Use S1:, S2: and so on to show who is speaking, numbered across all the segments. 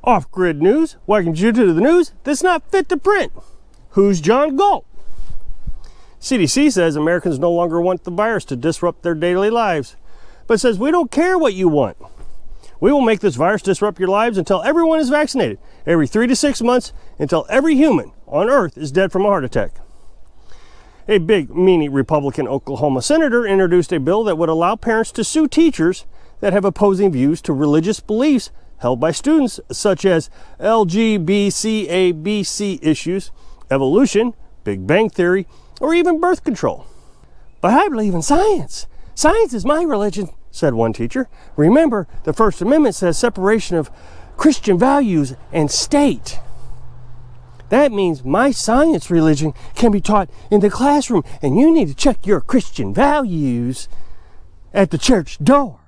S1: Off-grid news welcomes you to the news that's not fit to print. Who's John Galt? CDC says Americans no longer want the virus to disrupt their daily lives, but says we don't care what you want. We will make this virus disrupt your lives until everyone is vaccinated, every 3 to 6 months, until every human on Earth is dead from a heart attack. A big, meanie Republican Oklahoma senator introduced a bill that would allow parents to sue teachers that have opposing views to religious beliefs held by students, such as LGBTQABC issues, evolution, Big Bang Theory, or even birth control. But I believe in science. Science is my religion, said one teacher. Remember, the First Amendment says separation of Christian values and state. That means my science religion can be taught in the classroom, and you need to check your Christian values at the church door.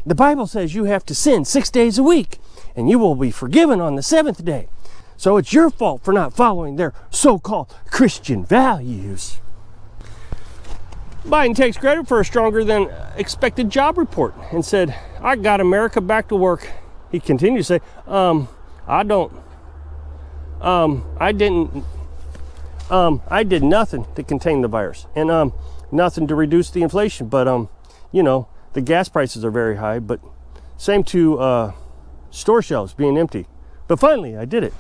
S1: The Bible says you have to sin 6 days a week, and you will be forgiven on the 7th day. So it's your fault for not following their so-called Christian values. Biden takes credit for a stronger than expected job report and said, I got America back to work. He continued to say, I did nothing to contain the virus and nothing to reduce the inflation, but you know, the gas prices are very high, but same to store shelves being empty. But finally, I did it.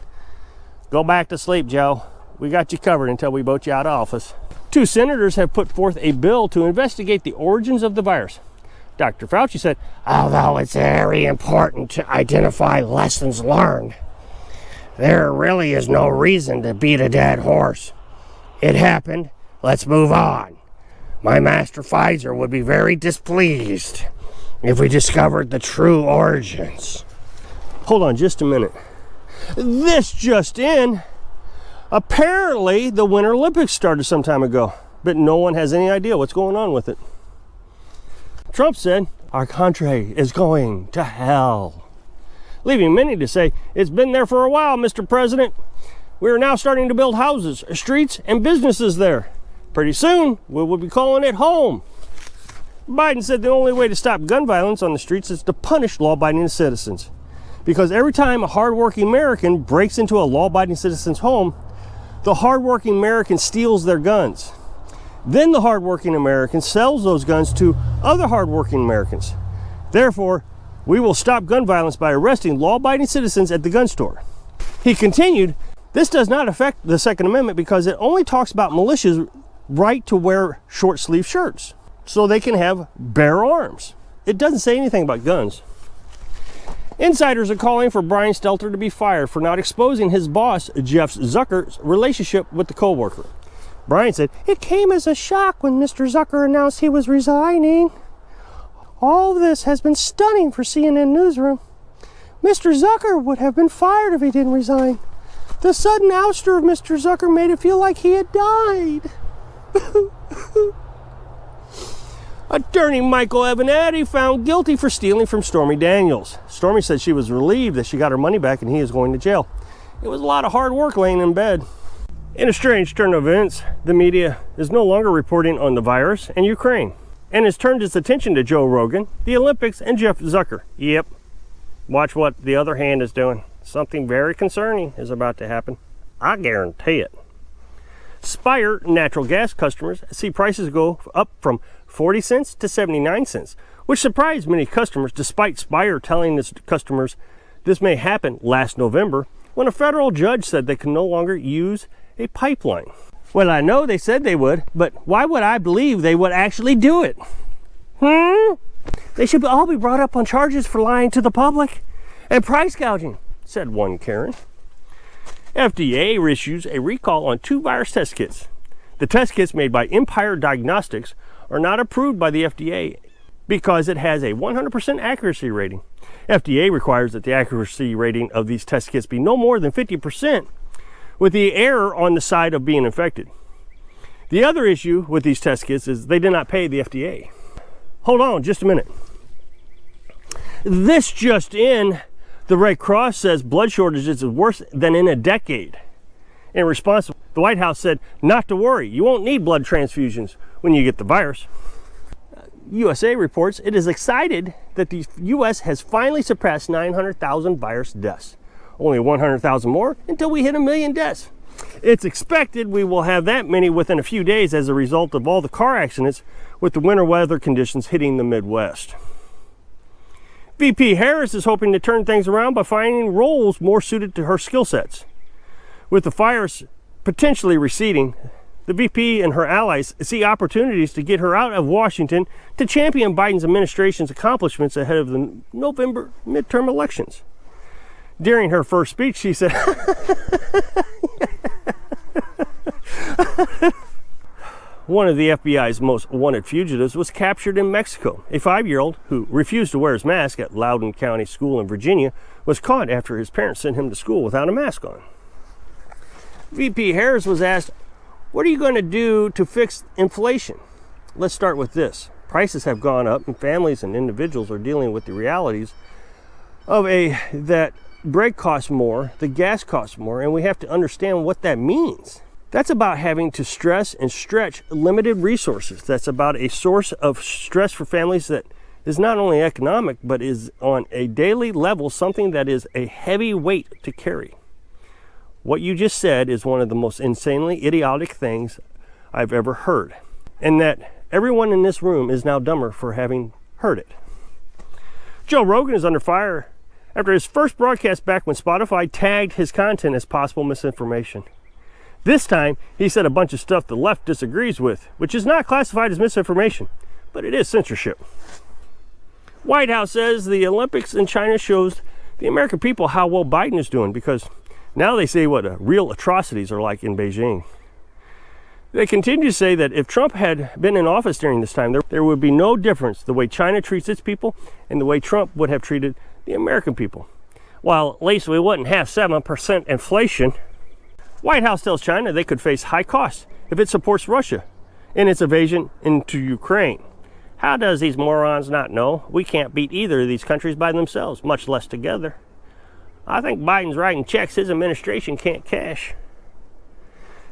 S1: Go back to sleep, Joe. We got you covered until we vote you out of office. 2 senators have put forth a bill to investigate the origins of the virus. Dr. Fauci said, although it's very important to identify lessons learned, there really is no reason to beat a dead horse. It happened. Let's move on. My master Pfizer would be very displeased if we discovered the true origins. Hold on just a minute. This just in. Apparently, the Winter Olympics started some time ago, but no one has any idea what's going on with it. Trump said, our country is going to hell, leaving many to say, it's been there for a while, Mr. President. We are now starting to build houses, streets, and businesses there. Pretty soon, we will be calling it home. Biden said the only way to stop gun violence on the streets is to punish law-abiding citizens. Because every time a hardworking American breaks into a law-abiding citizen's home, the hardworking American steals their guns. Then the hardworking American sells those guns to other hardworking Americans. Therefore, we will stop gun violence by arresting law-abiding citizens at the gun store. He continued, this does not affect the Second Amendment because it only talks about militias' right to wear short-sleeve shirts so they can have bare arms. It doesn't say anything about guns. Insiders are calling for Brian Stelter to be fired for not exposing his boss, Jeff Zucker's relationship with the co-worker. Brian said, it came as a shock when Mr. Zucker announced he was resigning. All of this has been stunning for CNN Newsroom. Mr. Zucker would have been fired if he didn't resign. The sudden ouster of Mr. Zucker made it feel like he had died. Attorney Michael Avenatti found guilty for stealing from Stormy Daniels. Stormy said she was relieved that she got her money back and he is going to jail. It was a lot of hard work laying in bed. In a strange turn of events, the media is no longer reporting on the virus and Ukraine, and has turned its attention to Joe Rogan, the Olympics, and Jeff Zucker. Yep, watch what the other hand is doing. Something very concerning is about to happen. I guarantee it. Spire natural gas customers see prices go up from 40 cents to 79 cents, which surprised many customers, despite Spire telling its customers this may happen last November when a federal judge said they can no longer use a pipeline. Well, I know they said they would, but why would I believe they would actually do it? They should all be brought up on charges for lying to the public and price gouging, said one Karen. FDA issues a recall on 2 virus test kits. The test kits made by Empire Diagnostics are not approved by the FDA because it has a 100% accuracy rating. FDA requires that the accuracy rating of these test kits be no more than 50%, with the error on the side of being infected. The other issue with these test kits is they did not pay the FDA. Hold on just a minute. This just in, the Red Cross says blood shortages is worse than in a decade. In response, the White House said, not to worry, you won't need blood transfusions when you get the virus. USA reports it is excited that the U.S. has finally surpassed 900,000 virus deaths, only 100,000 more until we hit 1 million deaths. It's expected we will have that many within a few days as a result of all the car accidents with the winter weather conditions hitting the Midwest. VP Harris is hoping to turn things around by finding roles more suited to her skill sets. With the fires potentially receding, the VP and her allies see opportunities to get her out of Washington to champion Biden's administration's accomplishments ahead of the November midterm elections. During her first speech, she said, one of the FBI's most wanted fugitives was captured in Mexico. A 5-year-old who refused to wear his mask at Loudoun County School in Virginia was caught after his parents sent him to school without a mask on. VP Harris was asked, what are you going to do to fix inflation? Let's start with this. Prices have gone up and families and individuals are dealing with the realities of that bread costs more, the gas costs more, and we have to understand what that means. That's about having to stress and stretch limited resources. That's about a source of stress for families that is not only economic, but is on a daily level something that is a heavy weight to carry. What you just said is one of the most insanely idiotic things I've ever heard, and that everyone in this room is now dumber for having heard it. Joe Rogan is under fire after his first broadcast back when Spotify tagged his content as possible misinformation. This time, he said a bunch of stuff the left disagrees with, which is not classified as misinformation, but it is censorship. White House says the Olympics in China shows the American people how well Biden is doing, because now they say what real atrocities are like in Beijing. They continue to say that if Trump had been in office during this time, there would be no difference the way China treats its people and the way Trump would have treated the American people. While at least we wouldn't have 7% inflation. White House tells China they could face high costs if it supports Russia in its invasion into Ukraine. How does these morons not know we can't beat either of these countries by themselves, much less together? I think Biden's writing checks his administration can't cash.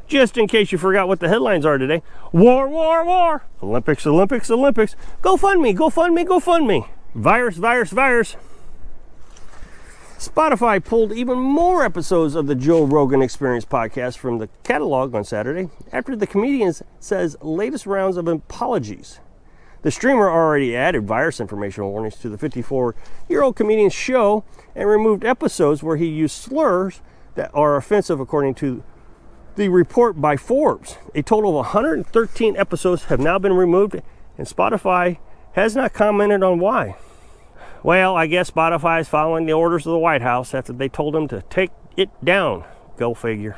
S1: Just in case you forgot what the headlines are today: war, war, war. Olympics, Olympics, Olympics. GoFundMe, GoFundMe, GoFundMe. Virus, virus, virus. Spotify pulled even more episodes of the Joe Rogan Experience podcast from the catalog on Saturday after the comedian says latest rounds of apologies. The streamer already added virus information warnings to the 54-year-old comedian's show and removed episodes where he used slurs that are offensive, according to the report by Forbes. A total of 113 episodes have now been removed, and Spotify has not commented on why. Well, I guess Spotify is following the orders of the White House after they told them to take it down. Go figure.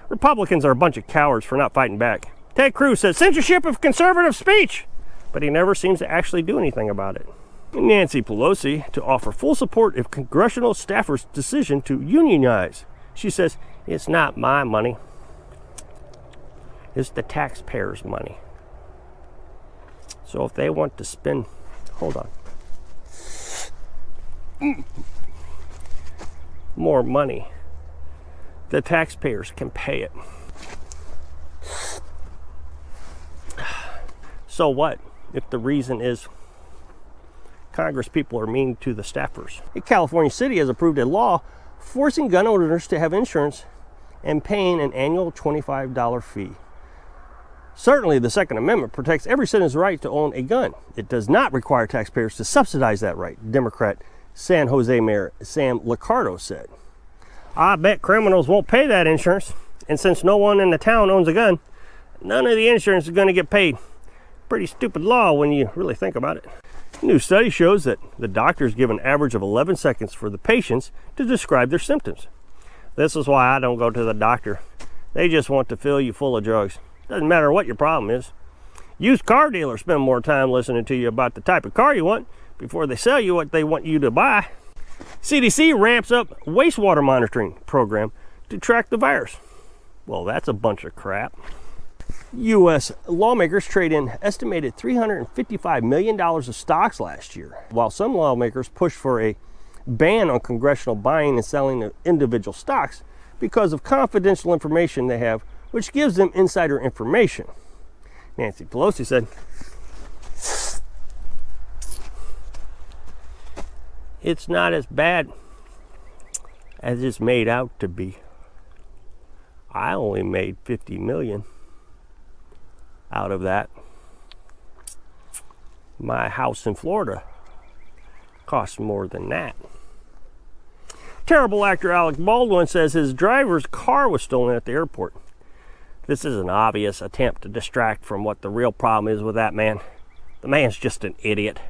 S1: Republicans are a bunch of cowards for not fighting back. Ted Cruz says censorship of conservative speech, but he never seems to actually do anything about it. Nancy Pelosi to offer full support of congressional staffers' decision to unionize. She says, it's not my money. It's the taxpayers' money. So if they want to spend, hold on. More money, the taxpayers can pay it. So what if the reason is Congress people are mean to the staffers? A California city has approved a law forcing gun owners to have insurance and paying an annual $25 fee. Certainly, the Second Amendment protects every citizen's right to own a gun. It does not require taxpayers to subsidize that right, Democrat San Jose Mayor Sam Liccardo said. I bet criminals won't pay that insurance, and since no one in the town owns a gun, none of the insurance is going to get paid. Pretty stupid law when you really think about it. A new study shows that the doctors give an average of 11 seconds for the patients to describe their symptoms. This is why I don't go to the doctor. They just want to fill you full of drugs. Doesn't matter what your problem is. Used car dealers spend more time listening to you about the type of car you want before they sell you what they want you to buy. CDC ramps up wastewater monitoring program to track the virus. Well, that's a bunch of crap. U.S. lawmakers traded in estimated $355 million of stocks last year, while some lawmakers pushed for a ban on congressional buying and selling of individual stocks because of confidential information they have, which gives them insider information. Nancy Pelosi said, it's not as bad as it's made out to be. I only made 50 million out of that. My house in Florida cost more than that. Terrible actor Alec Baldwin says his driver's car was stolen at the airport. This is an obvious attempt to distract from what the real problem is with that man. The man's just an idiot.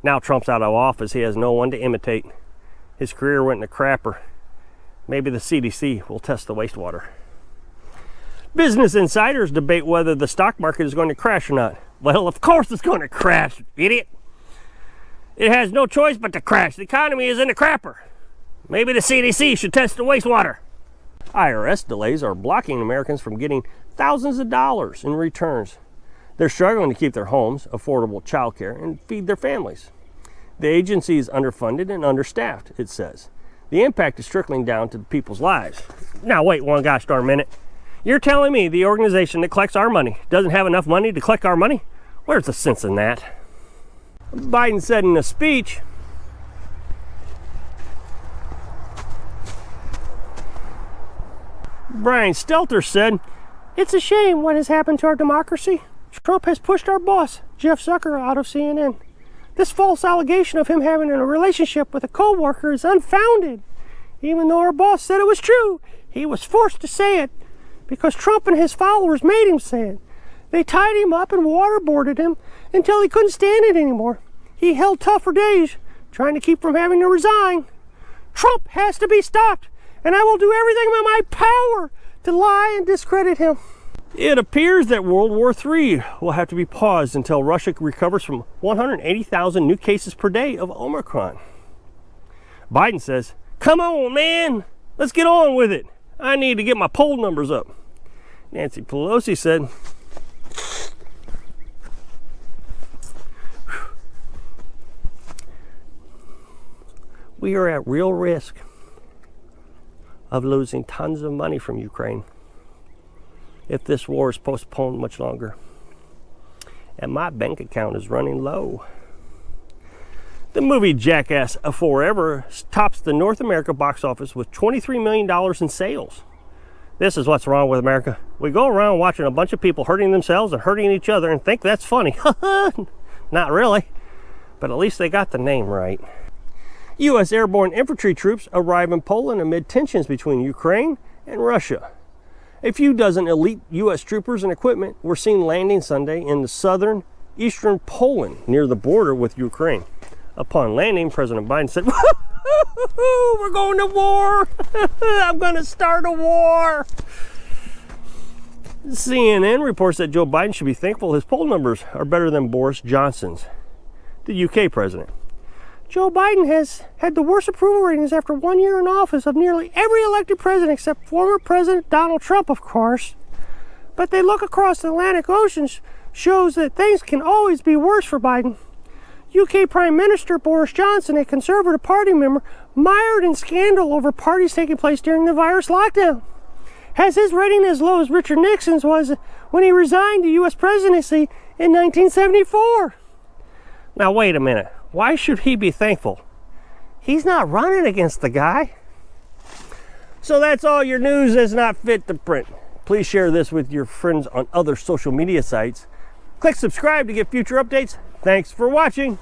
S1: Now Trump's out of office, he has no one to imitate. His career went in the crapper. Maybe the CDC will test the wastewater. Business insiders debate whether the stock market is going to crash or not. Well, of course it's going to crash, idiot. It has no choice but to crash. The economy is in the crapper. Maybe the CDC should test the wastewater. IRS delays are blocking Americans from getting thousands of dollars in returns. They're struggling to keep their homes, affordable child care, and feed their families. The agency is underfunded and understaffed, it says. The impact is trickling down to people's lives. Now wait one gosh darn minute. You're telling me the organization that collects our money doesn't have enough money to collect our money? Where's the sense in that? Biden said in a speech, Brian Stelter said, "It's a shame what has happened to our democracy. Trump has pushed our boss, Jeff Zucker, out of CNN. This false allegation of him having a relationship with a co-worker is unfounded. Even though our boss said it was true, he was forced to say it because Trump and his followers made him say it. They tied him up and waterboarded him until he couldn't stand it anymore. He held tough for days, trying to keep from having to resign. Trump has to be stopped, and I will do everything in my power to lie and discredit him." It appears that World War III will have to be paused until Russia recovers from 180,000 new cases per day of Omicron. Biden says, "Come on, man, let's get on with it. I need to get my poll numbers up." Nancy Pelosi said, "We are at real risk of losing tons of money from Ukraine if this war is postponed much longer. And my bank account is running low." The movie Jackass Forever tops the North America box office with $23 million in sales. This is what's wrong with America. We go around watching a bunch of people hurting themselves and hurting each other and think that's funny. Not really, but at least they got the name right. U.S. airborne infantry troops arrive in Poland amid tensions between Ukraine and Russia. A few dozen elite U.S. troopers and equipment were seen landing Sunday in the southern eastern Poland near the border with Ukraine. Upon landing, President Biden said, "We're going to war. I'm going to start a war." CNN reports that Joe Biden should be thankful his poll numbers are better than Boris Johnson's, the UK president. Joe Biden has had the worst approval ratings after 1 year in office of nearly every elected president except former President Donald Trump, of course. But they look across the Atlantic Ocean shows that things can always be worse for Biden. UK Prime Minister Boris Johnson, a Conservative Party member, mired in scandal over parties taking place during the virus lockdown, has his rating as low as Richard Nixon's was when he resigned the U.S. presidency in 1974. Now wait a minute. Why should he be thankful? He's not running against the guy. So that's all your news that's not fit to print. Please share this with your friends on other social media sites. Click subscribe to get future updates. Thanks for watching.